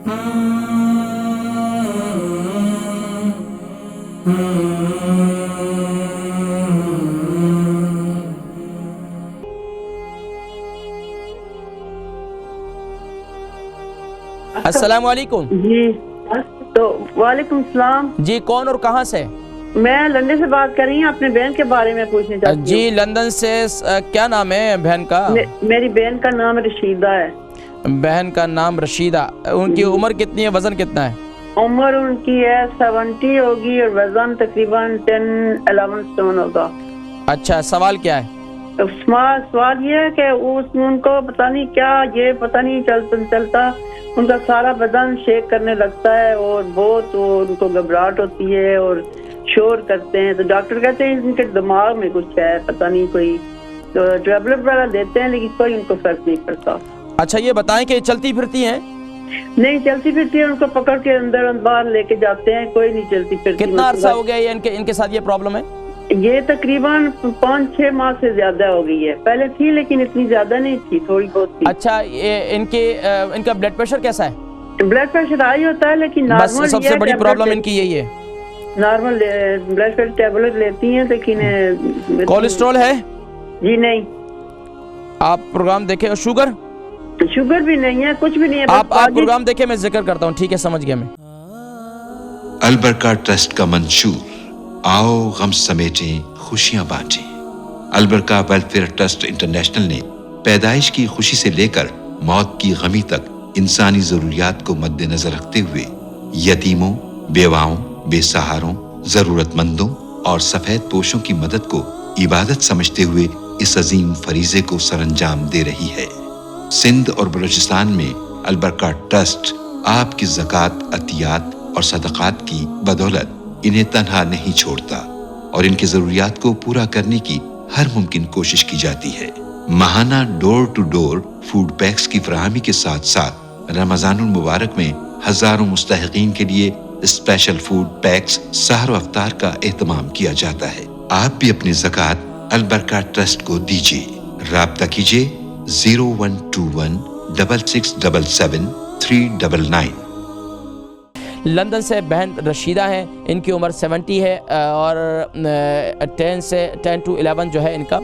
السلام علیکم جی تو وعلیکم السلام جی، کون اور کہاں سے؟ میں لندن سے بات کر رہی ہوں، اپنے بہن کے بارے میں پوچھنا چاہتی ہوں۔ جی لندن سے، کیا نام ہے بہن کا؟ میری بہن کا نام رشیدہ ہے۔ بہن کا نام رشیدہ، ان کی عمر کتنی ہے، وزن کتنا ہے؟ عمر ان کی ہے 70 ہوگی اور وزن تقریباً 10-11 سٹون ہوگا۔ اچھا، سوال کیا ہے؟ سوال یہ ہے کہ ان کو پتہ نہیں کیا، یہ پتہ نہیں چلتا ان کا سارا بدن شیک کرنے لگتا ہے اور بہت ان کو گھبراہٹ ہوتی ہے اور شور کرتے ہیں، تو ڈاکٹر کہتے ہیں ان کے دماغ میں کچھ ہے، پتہ نہیں کوئی، تو ٹریبلٹ وغیرہ دیتے ہیں لیکن کوئی ان کو فرق نہیں پڑتا۔ اچھا یہ بتائیں کہ چلتی پھرتی ہیں؟ نہیں چلتی پھرتی ہے، ان کو پکڑ کے اندر باہر لے کے جاتے ہیں، کوئی نہیں چلتی پھرتی۔ کتنا عرصہ ہو گیا یہ ان کے ساتھ یہ پرابلم ہے؟ یہ تقریباً 5-6 ماہ سے زیادہ ہو گئی ہے، پہلے تھی لیکن اتنی زیادہ نہیں تھی، تھوڑی بہت تھی۔ اچھا ان کا بلڈ پریشر کیسا ہے؟ بلڈ پریشر ہائی ہوتا ہے لیکن بس نارمل، سب سے بڑی پرابلم ان کی یہی ہے، نارمل بلڈ پریشر ٹیبلٹ لیتی ہیں لیکن کولیسٹرول ہے؟ جی نہیں۔ آپ پروگرام دیکھیں؟ اور شوگر بھی نہیں ہے، کچھ بھی نہیں ہے۔ آپ پروگرام دیکھیں، میں ذکر کرتا ہوں، ٹھیک ہے، سمجھ گیا میں۔ البرکہ ٹرسٹ کا منشور، آؤ غم سمیٹیں خوشیاں بانٹیں۔ البرکہ ویلفیئر ٹرسٹ انٹرنیشنل نے پیدائش کی خوشی سے لے کر موت کی غمی تک انسانی ضروریات کو مد نظر رکھتے ہوئے یتیموں، بیواؤں، بے سہاروں، ضرورت مندوں اور سفید پوشوں کی مدد کو عبادت سمجھتے ہوئے اس عظیم فریضے کو سر انجام دے رہی ہے۔ سندھ اور بلوچستان میں البرکہ ٹرسٹ آپ کی زکوٰۃ، عطیات اور صدقات کی بدولت انہیں تنہا نہیں چھوڑتا اور ان کی ضروریات کو پورا کرنے کی ہر ممکن کوشش کی جاتی ہے۔ ماہانہ ڈور ٹو ڈور فوڈ پیکس کی فراہمی کے ساتھ ساتھ رمضان المبارک میں ہزاروں مستحقین کے لیے اسپیشل فوڈ پیکس سحر و افطار کا اہتمام کیا جاتا ہے۔ آپ بھی اپنی زکوٰۃ البرکہ ٹرسٹ کو دیجیے۔ رابطہ کیجیے 0121 6677 399۔ لندن سے بہن رشیدہ ہیں، ان کی عمر 70 ہے اور 10 to 11 جو ہے ان کا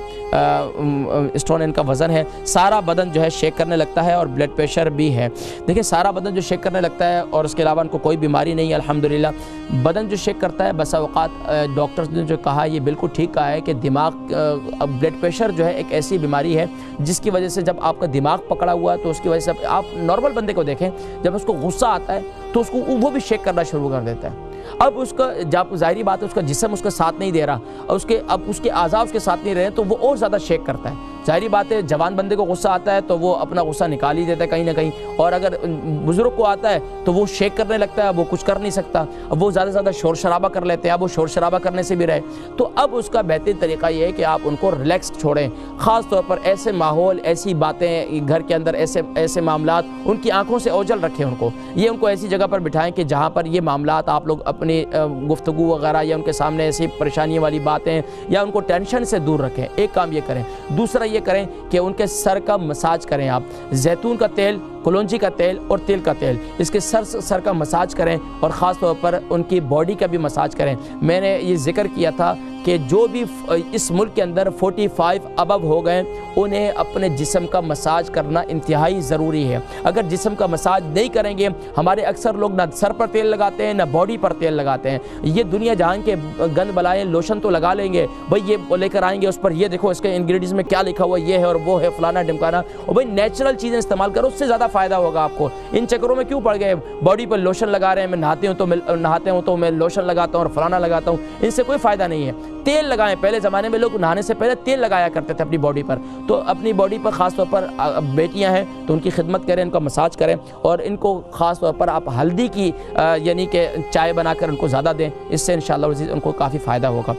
اسٹون ان کا وزن ہے۔ سارا بدن جو ہے شیک کرنے لگتا ہے اور بلڈ پریشر بھی ہے۔ دیکھیں سارا بدن جو شیک کرنے لگتا ہے اور اس کے علاوہ ان کو کوئی بیماری نہیں ہے الحمدللہ۔ بدن جو شیک کرتا ہے بسا اوقات ڈاکٹرز نے جو کہا یہ بالکل ٹھیک کہا ہے کہ دماغ بلڈ پریشر جو ہے ایک ایسی بیماری ہے جس کی وجہ سے جب آپ کا دماغ پکڑا ہوا ہے تو اس کی وجہ سے آپ نارمل بندے کو دیکھیں، جب اس کو غصہ آتا ہے تو اس کو وہ بھی شیک کرنا شروع کر دیتا ہے۔ اب اس کا جب ظاہری بات ہے اس کا جسم اس کا ساتھ نہیں دے رہا اور اب اس کے اعضاء اس کے ساتھ نہیں رہے تو وہ اور زیادہ شیک کرتا ہے۔ ظاہری بات ہے جوان بندے کو غصہ آتا ہے تو وہ اپنا غصہ نکال ہی دیتا ہے کہیں نہ کہیں، اور اگر بزرگ کو آتا ہے تو وہ شیک کرنے لگتا ہے، وہ کچھ کر نہیں سکتا، اب وہ زیادہ سے زیادہ شور شرابہ کر لیتے ہیں۔ اب وہ شور شرابہ کرنے سے بھی رہے تو اب اس کا بہترین طریقہ یہ ہے کہ آپ ان کو ریلیکس چھوڑیں، خاص طور پر ایسے ماحول، ایسی باتیں گھر کے اندر، ایسے معاملات ان کی آنکھوں سے اوجھل رکھیں، ان کو ایسی جگہ پر بٹھائیں کہ جہاں پر یہ معاملات آپ لوگ اپنی گفتگو وغیرہ یا ان کے سامنے ایسی پریشانیوں والی باتیں یا ان کو ٹینشن سے دور رکھیں۔ ایک کام یہ کریں۔ دوسرا یہ کریں کہ ان کے سر کا مساج کریں، آپ زیتون کا تیل، کلونجی کا تیل اور تیل کا تیل، اس کے سر کا مساج کریں اور خاص طور پر ان کی باڈی کا بھی مساج کریں۔ میں نے یہ ذکر کیا تھا کہ جو بھی اس ملک کے اندر 45 ابو ہو گئے انہیں اپنے جسم کا مساج کرنا انتہائی ضروری ہے۔ اگر جسم کا مساج نہیں کریں گے، ہمارے اکثر لوگ نہ سر پر تیل لگاتے ہیں نہ باڈی پر تیل لگاتے ہیں، یہ دنیا جہان کے گند بلائیں لوشن تو لگا لیں گے، بھائی یہ لے کر آئیں گے اس پر یہ دیکھو اس کے انگریڈینٹس میں کیا لکھا ہوا، یہ ہے اور وہ ہے فلانا ڈمکانا، اور بھائی نیچرل چیزیں استعمال کرو، اس سے زیادہ فائدہ ہوگا آپ کو۔ ان چکروں میں کیوں پڑ گئے؟ باڈی پر لوشن لگا رہے ہیں، میں نہاتے ہوں تو میں لوشن لگاتا ہوں اور فلانا لگاتا ہوں، ان سے کوئی فائدہ نہیں ہے۔ تیل لگائیں، پہلے زمانے میں لوگ نہانے سے پہلے تیل لگایا کرتے تھے اپنی باڈی پر، تو اپنی باڈی پر خاص طور پر بیٹیاں ہیں تو ان کی خدمت کریں، ان کا مساج کریں، اور ان کو خاص طور پر آپ ہلدی کی یعنی کہ چائے بنا کر ان کو زیادہ دیں، اس سے انشاءاللہ ان کو کافی فائدہ ہوگا۔